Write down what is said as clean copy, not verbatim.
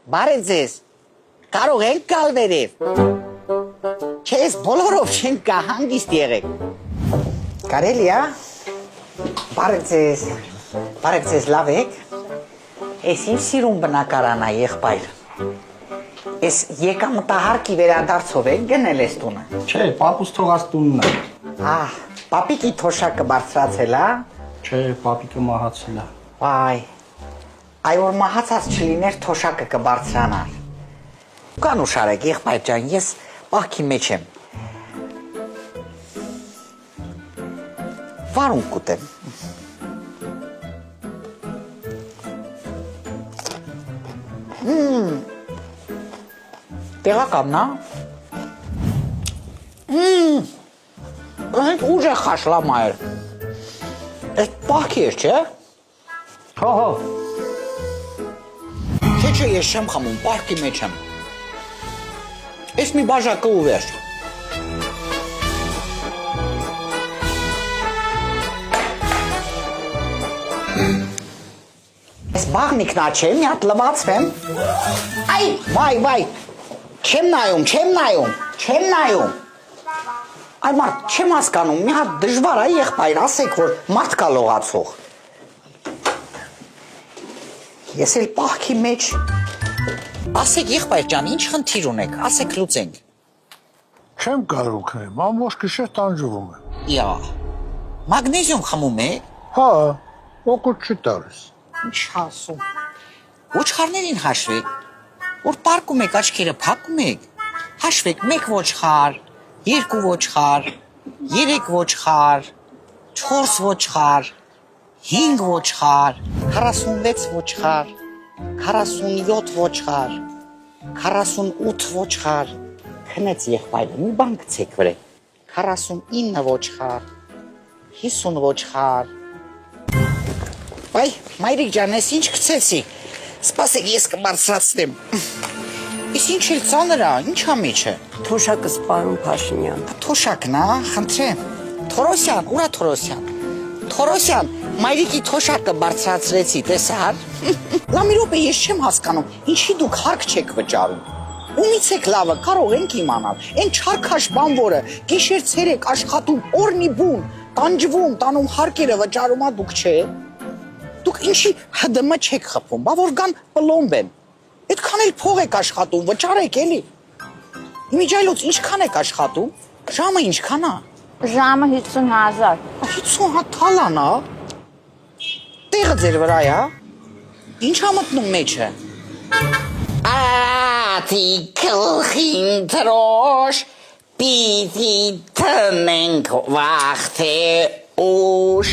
Բարև ձեզ, կարող եք գալ վերև, չես բոլորով չենք կա հանգիստ եղեք, կարելի ա, բարև ձեզ լավ եք, ես իմ սիրուն բնակարանա եղբայր, ես եկամտահարկի վերադարձով եք գնել ես տունը, Չէ, պապուս թողած տունն է, պապիկի թոշակը բարձրացել ա, չէ, պապիկը մահացել է, վայ, այ որ մահացած չլիներ թոշակը կբարձրանար, կան ուշարեք եղբայր ջան, ես պահքի մեջ եմ, վարունգ կուտեմ, տեղական նա, այդ ուժ է խաշլամայր, այդ պահքի էր, չէ? հո, Չէ, ես չեմ խմում, պահքի մեջ եմ, ես մի բաժակը ու վերջ, ես բաղնիքնա չէ, մի հատ լվացվեմ, այ, վայ, չեմ նայում, այ մարդ, չեմ հասկանում, մի հատ դժվար է եղբայր, ասեք, որ մարդ կա լողացող, ես էլ պահքի մեջ, ասեք եղբայր ջան, ինչ խնդիր ունեք, ասեք լուծենք, Չեմ կարող քնեմ, ամբողջ գիշեր տանջվում եմ։ Իա, մագնեզիում խմում եք, Հա, օգուտ չի տալիս։ ինչ ասում, ոչխարներին հաշվեք, որ պարկում եք աչքերը փակում եք, հաշվեք 1 ոչխար, 2 ոչխար, 3 ոչխար, 4 ոչխար, 5 ոչխար, 46 ոչխար, 47 ոչխար, 48 ոչխար, քնեց եղբայրը, մի բան գցեք վրե, 49 ոչխար, 50 ոչխար, Վայ, մայրիկ ջան, ես ինչ գցեցի, սպասեք ես կբարձրացնեմ, ես ինչ էլ ծանր ա, ինչ ա մեջը, Թոշակս պարոն Փաշինյան, թոշակն ա, խնդրեմ, Թորոսյան, ուրա Թորոսյան, մայրիկի թոշակը բարձրացրեցի, տեսար, լամի րոպե ես չեմ հասկանում, ինչի դուք հարկ չեք վճարում, ումից եք լավը, կարող ենք իմանալ, են չարքաշ բանվորը, գիշեր ցերեկ աշխատում, օրնի բուն, տանջվում, տանում հարկերը վճարում ա դուք չէ, դուք ինչի ՀԴՄ չեք խփում, բա որ գան պլոմբ են, այդքան էլ փող եք աշխատում, վճարեք էլի, իմիջայլոց ինչքան եք աշխատում, ժամը ինչքան ա, ժամը 50,000, 50 հատ թալան ա, տեղը ձեր վրա ա, ինչ ա մտնում մեջը, Ատի կլխին տրոշ, պիտի տնենք վաղ թե ուշ,